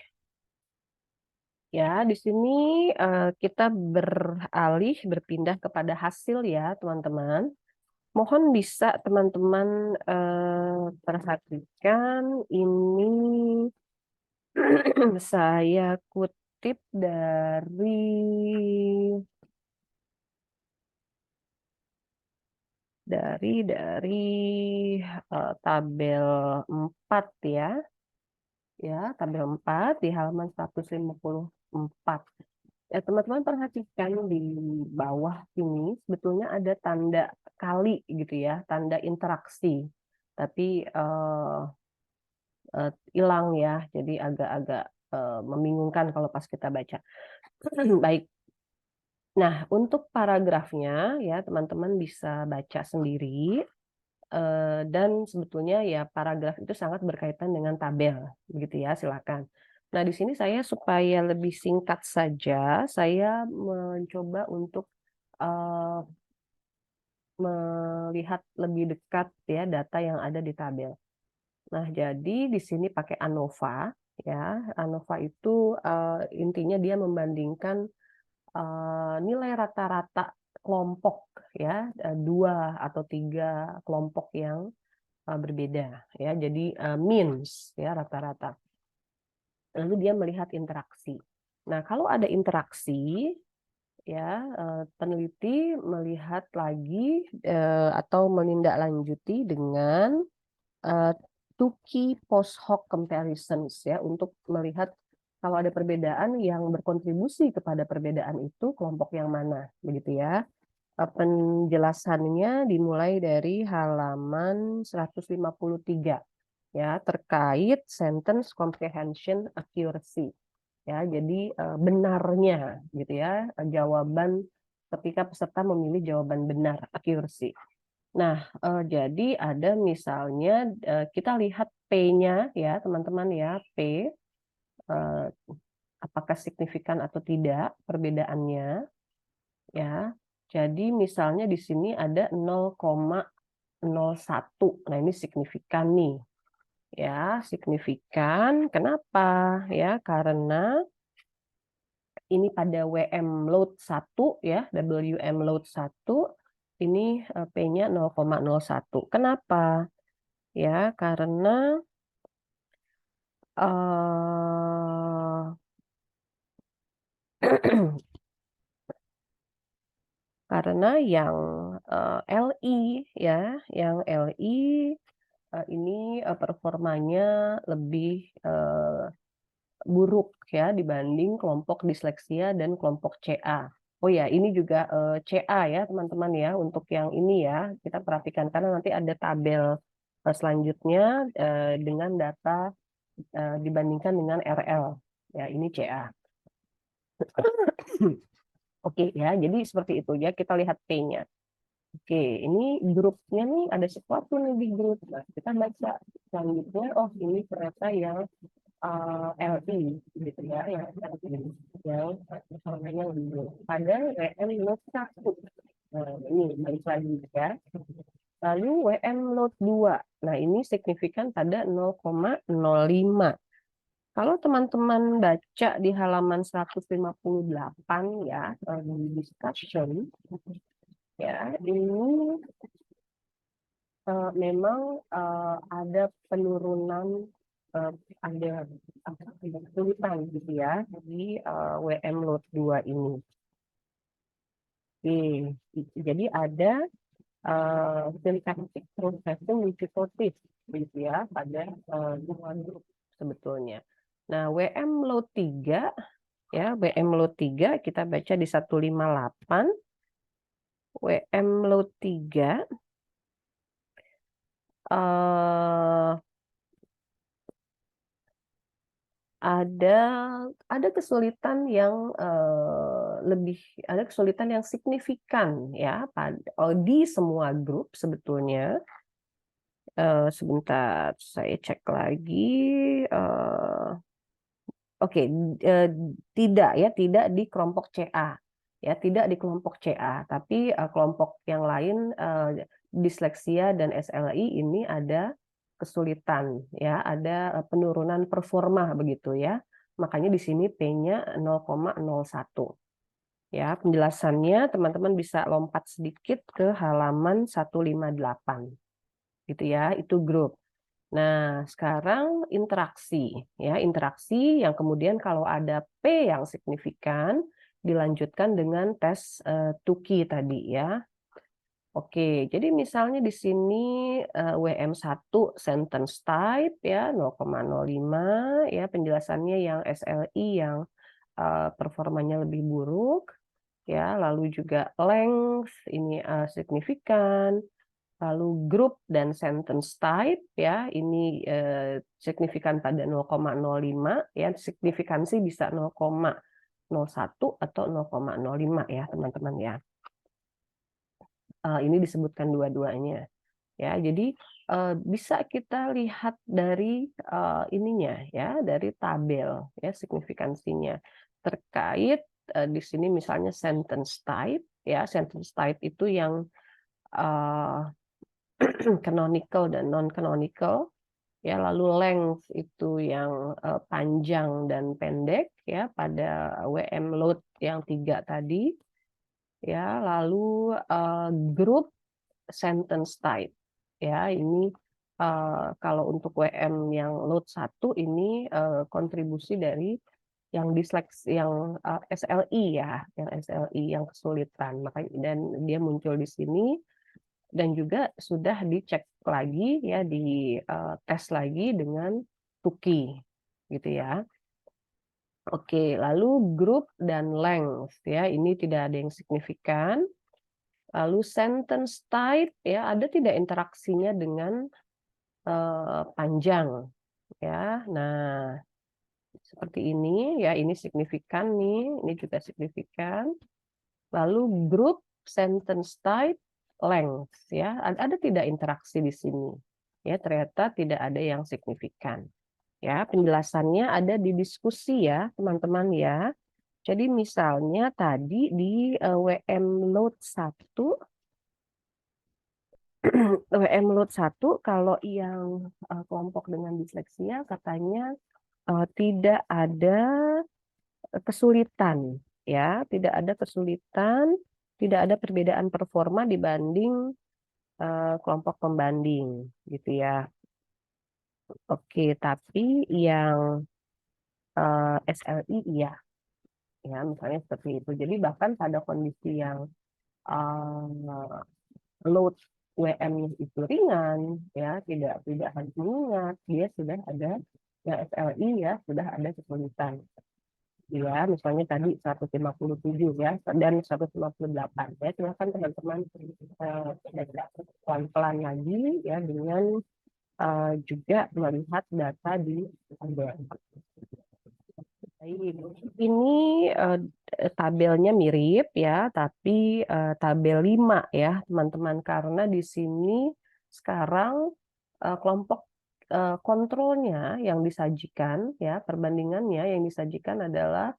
Ya, di sini kita berpindah kepada hasil ya, teman-teman. Mohon bisa teman-teman perhatikan ini saya kutip dari tabel 4 ya. Ya, tabel 4 di halaman 154. Ya, teman-teman perhatikan di bawah sini sebetulnya ada tanda kali gitu ya, tanda interaksi. Tapi hilang ya, jadi agak-agak membingungkan kalau pas kita baca. Baik. Nah, untuk paragrafnya ya teman-teman bisa baca sendiri dan sebetulnya ya paragraf itu sangat berkaitan dengan tabel, begitu ya. Silakan. Nah, di sini saya supaya lebih singkat saja, saya mencoba untuk melihat lebih dekat ya data yang ada di tabel. Nah, jadi di sini pakai ANOVA ya. ANOVA itu intinya dia membandingkan nilai rata-rata kelompok ya, 2 atau 3 kelompok yang berbeda ya. Jadi means ya rata-rata. Lalu dia melihat interaksi. Nah, kalau ada interaksi ya peneliti melihat lagi atau menindaklanjuti dengan two key post hoc comparisons ya untuk melihat kalau ada perbedaan yang berkontribusi kepada perbedaan itu kelompok yang mana begitu ya. Penjelasannya dimulai dari halaman 153 ya terkait sentence comprehension accuracy ya. Jadi benarnya gitu ya jawaban ketika peserta memilih jawaban benar accuracy. Nah, jadi ada misalnya kita lihat P-nya ya teman-teman ya P apakah signifikan atau tidak perbedaannya ya. Jadi misalnya di sini ada 0,01. Nah, ini signifikan nih. Ya, signifikan. Kenapa? Ya, karena ini pada WM load 1 ya, WM load 1 ini P-nya 0,01. Kenapa? Ya, karena karena yang LI ya, yang LI ini performanya lebih buruk ya dibanding kelompok disleksia dan kelompok CA. Oh ya, ini juga CA ya teman-teman ya untuk yang ini ya kita perhatikan karena nanti ada tabel selanjutnya dengan data dibandingkan dengan RL ya ini CA. Oke ya, jadi seperti itu ya kita lihat P-nya. Oke, ini grupnya nih ada sesuatu nih di grup. Nah, kita baca selanjutnya. Oh, ini ternyata yang LI gitu ya, yang performanya lebih buruk. Pada WM load 1. Nah, ini balik lagi ya. Lalu WM load 2. Nah, ini signifikan pada 0,05. Kalau teman-teman baca di halaman 158 ya, di discussion, ya, ini memang ada penurunan, ada kesulitan gitu ya di WM load 2 ini. Oke, jadi ada syntactic processing difficulties gitu ya pada dua grup sebetulnya. Nah, WM load 3 ya, WM load 3 kita baca di 158. WM load 3 ada kesulitan yang ada kesulitan yang signifikan ya di semua grup sebetulnya. Sebentar saya cek lagi. Oke, tidak di kelompok CA ya, tidak di kelompok CA, tapi kelompok yang lain disleksia dan SLI ini ada kesulitan ya, ada penurunan performa begitu ya. Makanya di sini P-nya 0,01. Ya, penjelasannya teman-teman bisa lompat sedikit ke halaman 158. Gitu ya, itu grup. Nah, sekarang interaksi ya, interaksi yang kemudian kalau ada P yang signifikan dilanjutkan dengan tes Tukey tadi ya. Oke, jadi misalnya di sini WM1 sentence type ya 0,05 ya, penjelasannya yang SLI yang performanya lebih buruk ya, lalu juga length ini signifikan. Lalu grup dan sentence type ya, ini signifikan pada 0,05 ya, signifikansi bisa 0,01 atau 0,05 ya teman-teman ya. Ini disebutkan dua-duanya ya. Jadi bisa kita lihat dari ininya ya, dari tabel ya signifikansinya terkait di sini misalnya sentence type ya, sentence type itu yang canonical dan non-canonical ya, lalu length itu yang panjang dan pendek ya pada WM load yang 3 tadi ya, lalu grup sentence type ya, ini kalau untuk WM yang load 1 ini kontribusi dari yang disleksi yang SLI ya, yang SLI yang kesulitan, makanya dan dia muncul di sini dan juga sudah dicek lagi ya, di tes lagi dengan Tukey gitu ya. Oke, lalu grup dan length ya, ini tidak ada yang signifikan. Lalu sentence type ya, ada tidak interaksinya dengan panjang ya. Nah, seperti ini ya, ini signifikan nih, ini juga signifikan. Lalu grup sentence type length ya, ada tidak interaksi di sini ya, ternyata tidak ada yang signifikan ya. Penjelasannya ada di diskusi ya teman-teman ya. Jadi misalnya tadi di WM load 1 WM load 1 kalau yang kelompok dengan disleksia katanya tidak ada kesulitan ya, tidak ada kesulitan, tidak ada perbedaan performa dibanding kelompok pembanding gitu ya. Oke, tapi yang SLI iya ya, misalnya seperti itu. Jadi bahkan pada kondisi yang load WM itu ringan ya, tidak harus mengingat, dia sudah ada yang SLI ya, sudah ada kesulitan. Ya, misalnya tadi 157 ya dan 158 ya. Silakan teman-teman pelan-pelan lagi ya dengan juga melihat data di tabel. Ini tabelnya mirip ya, tapi tabel 5 ya teman-teman, karena di sini sekarang kelompok kontrolnya yang disajikan ya, perbandingannya yang disajikan adalah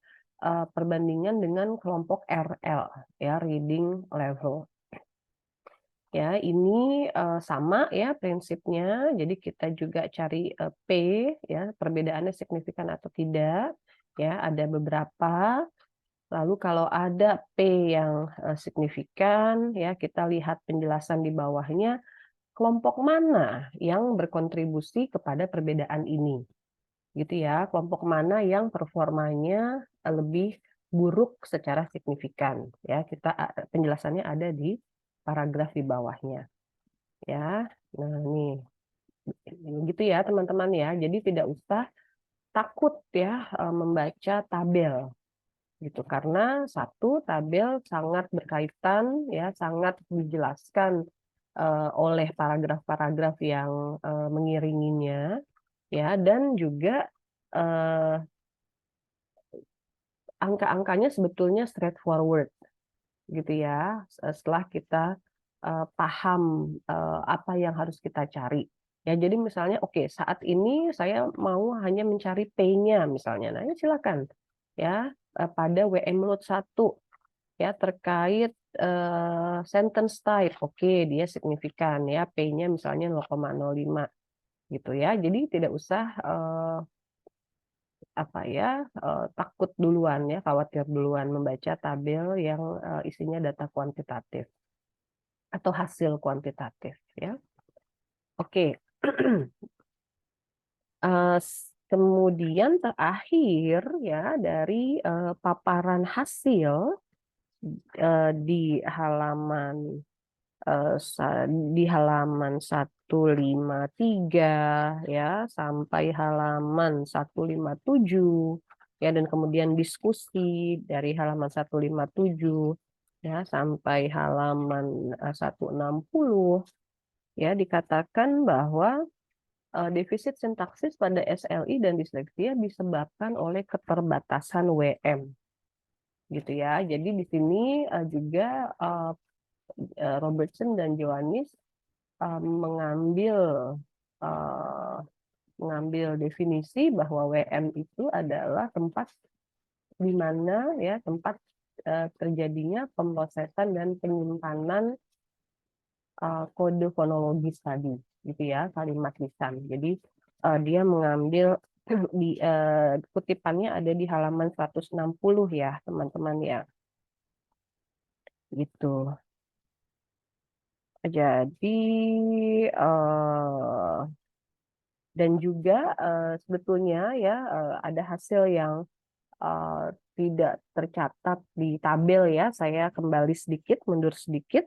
perbandingan dengan kelompok RL ya, reading level. Ya, ini sama ya prinsipnya. Jadi kita juga cari P ya, perbedaannya signifikan atau tidak. Ya, ada beberapa. Lalu kalau ada P yang signifikan ya, kita lihat penjelasan di bawahnya. kelompok mana yang berkontribusi kepada perbedaan ini, gitu ya. Kelompok mana yang performanya lebih buruk secara signifikan, ya. Penjelasannya ada di paragraf di bawahnya, ya. Nah, nih gitu ya teman-teman ya. Jadi tidak usah takut ya membaca tabel gitu, karena satu, tabel sangat berkaitan ya, sangat dijelaskan oleh paragraf-paragraf yang mengiringinya ya, dan juga angka-angkanya sebetulnya straightforward gitu ya, setelah kita paham apa yang harus kita cari. Ya, jadi misalnya oke, saat ini saya mau hanya mencari P-nya misalnya. Nah, ya silakan ya pada WM load 1 ya terkait sentence type. Oke, dia signifikan ya, P-nya misalnya 0,05 gitu ya. Jadi tidak usah takut duluan ya, khawatir duluan membaca tabel yang isinya data kuantitatif atau hasil kuantitatif ya. Oke. Kemudian terakhir ya dari paparan hasil di halaman 153 ya sampai halaman 157 ya, dan kemudian diskusi dari halaman 157 ya sampai halaman 160 ya, dikatakan bahwa defisit sintaksis pada SLI dan disleksia disebabkan oleh keterbatasan WM gitu ya. Jadi di sini juga Robertson dan Johannes mengambil definisi bahwa WM itu adalah tempat di mana ya tempat terjadinya pemrosesan dan penyimpanan kode fonologis tadi gitu ya, kalimat lisan. Jadi dia mengambil di kutipannya ada di halaman 160 ya teman-teman ya, gitu. Jadi dan juga sebetulnya ya ada hasil yang tidak tercatat di tabel ya. Saya kembali sedikit, mundur sedikit.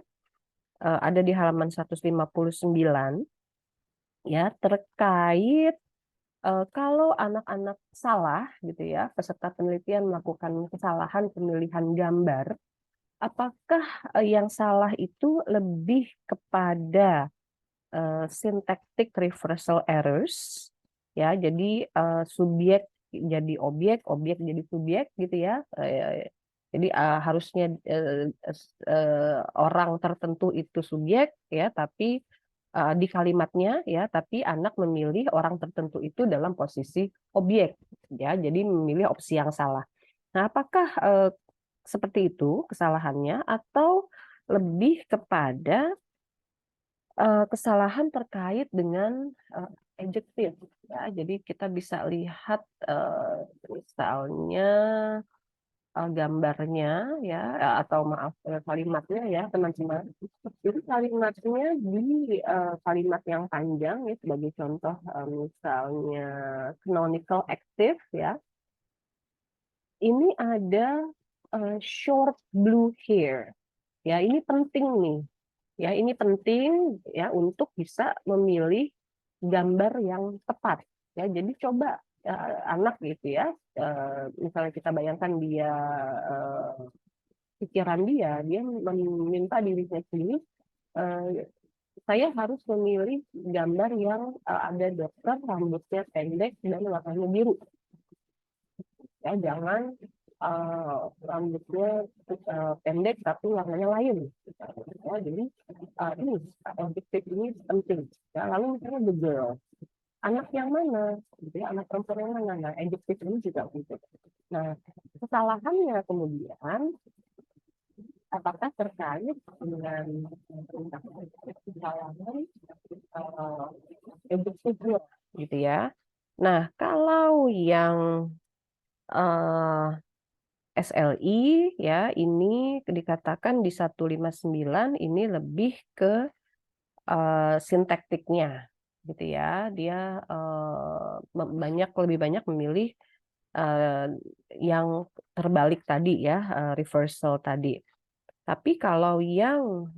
Ada di halaman 159 ya, terkait kalau anak-anak salah gitu ya, peserta penelitian melakukan kesalahan pemilihan gambar, apakah yang salah itu lebih kepada syntactic reversal errors ya, jadi subjek jadi objek, objek jadi subjek gitu ya. Jadi harusnya orang tertentu itu subjek ya, tapi di kalimatnya ya, tapi anak memilih orang tertentu itu dalam posisi objek ya, jadi memilih opsi yang salah. Nah, apakah seperti itu kesalahannya atau lebih kepada kesalahan terkait dengan adjektif ya? Jadi kita bisa lihat misalnya gambarnya ya, atau maaf kalimatnya ya teman-teman. Jadi kalimatnya di kalimat yang panjang ya, sebagai contoh misalnya canonical active ya. Ini ada short blue hair. Ya, ini penting nih. Ya, ini penting ya untuk bisa memilih gambar yang tepat. Ya, jadi coba anak gitu ya, misalnya kita bayangkan dia pikiran dia meminta dirinya sendiri, saya harus memilih gambar yang ada dokter, rambutnya pendek dan warnanya biru. Ya, jangan rambutnya pendek tapi warnanya lain. Ya, jadi ini objektif ini penting. Ya, lalu misalnya the girl, anak yang mana? Gitu ya, anak perempuan yang mana? Nah, objektif ini juga penting. Nah, kesalahannya kemudian apakah terkait dengan kesalahan objektifnya gitu ya. Nah, kalau yang SLI ya, ini dikatakan di 159 ini lebih ke sintaktiknya, gitu ya. Dia lebih banyak memilih yang terbalik tadi ya, reversal tadi. Tapi kalau yang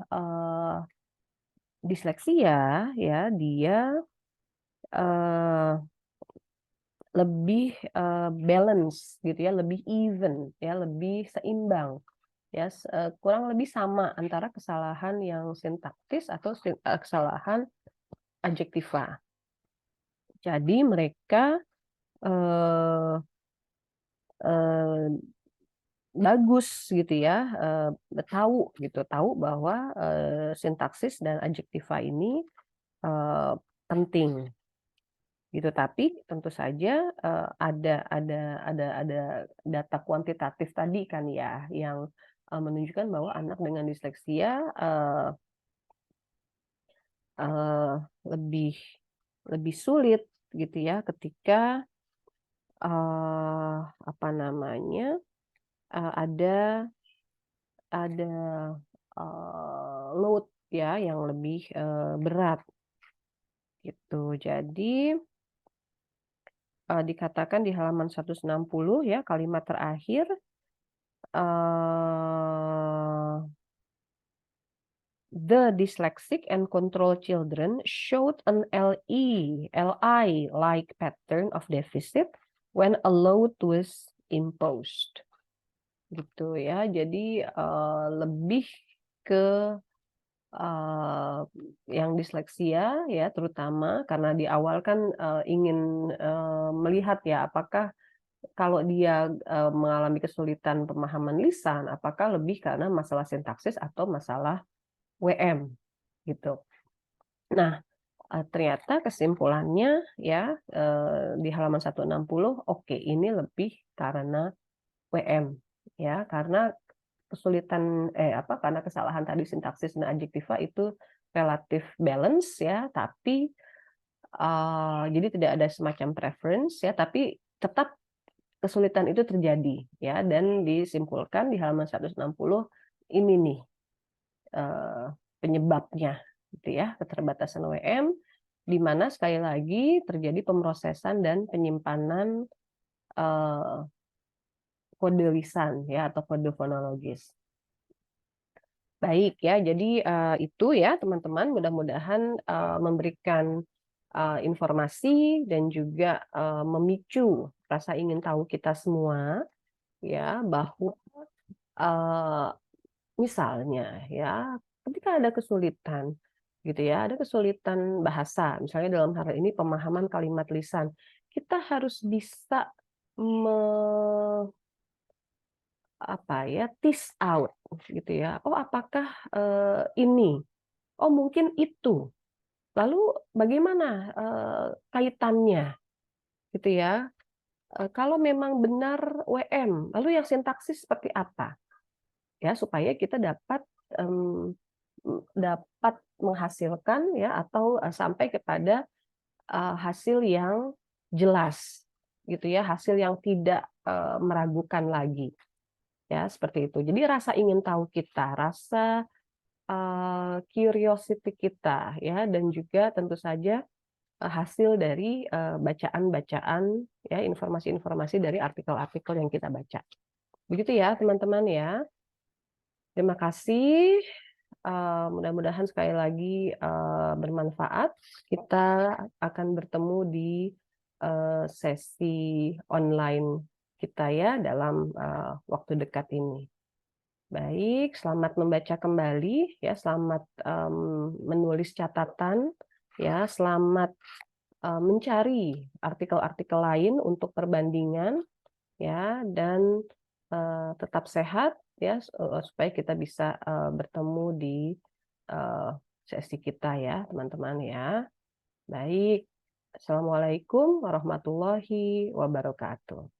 disleksia ya dia lebih balance gitu ya, lebih even ya, lebih seimbang ya, kurang lebih sama antara kesalahan yang sintaktis atau kesalahan adjektiva. Jadi mereka eh, eh, bagus gitu ya, tahu bahwa sintaksis dan adjektiva ini penting gitu. Tapi tentu saja ada data kuantitatif tadi kan ya yang menunjukkan bahwa anak dengan disleksia lebih sulit gitu ya ketika apa namanya ada load ya yang lebih berat gitu. Jadi dikatakan di halaman 160 ya, kalimat terakhir the dyslexic and control children showed an LI-like pattern of deficit when a load was imposed. Gitu ya. Jadi lebih ke yang disleksia ya, terutama karena di awal kan ingin melihat ya apakah kalau dia mengalami kesulitan pemahaman lisan, apakah lebih karena masalah sintaksis atau masalah WM gitu. Nah, ternyata kesimpulannya ya di halaman 160, oke, ini lebih karena WM ya, karena kesulitan karena kesalahan tadi sintaksis dan adjektiva itu relatif balance ya, tapi jadi tidak ada semacam preference ya, tapi tetap kesulitan itu terjadi ya, dan disimpulkan di halaman 160 ini nih penyebabnya gitu ya, keterbatasan WM di mana sekali lagi terjadi pemrosesan dan penyimpanan kode lisan ya atau kode fonologis. Baik ya, jadi itu ya teman-teman, mudah-mudahan memberikan informasi dan juga memicu rasa ingin tahu kita semua ya, bahwa misalnya ya ketika ada kesulitan gitu ya, ada kesulitan bahasa, misalnya dalam hal ini pemahaman kalimat lisan, kita harus bisa tease out gitu ya. Oh, apakah ini? Oh, mungkin itu. Lalu bagaimana kaitannya gitu ya? Kalau memang benar WM, lalu yang sintaksis seperti apa? Ya, supaya kita dapat menghasilkan ya atau sampai kepada hasil yang jelas gitu ya, hasil yang tidak meragukan lagi. Ya, seperti itu. Jadi rasa ingin tahu kita, rasa curiosity kita ya, dan juga tentu saja hasil dari bacaan-bacaan ya, informasi-informasi dari artikel-artikel yang kita baca. Begitu ya, teman-teman ya. Terima kasih. Mudah-mudahan sekali lagi bermanfaat. Kita akan bertemu di sesi online kita ya dalam waktu dekat ini. Baik, selamat membaca kembali ya, selamat menulis catatan ya, selamat mencari artikel-artikel lain untuk perbandingan ya, dan tetap sehat ya, supaya kita bisa bertemu di sesi kita ya, teman-teman ya. Baik, Assalamualaikum warahmatullahi wabarakatuh.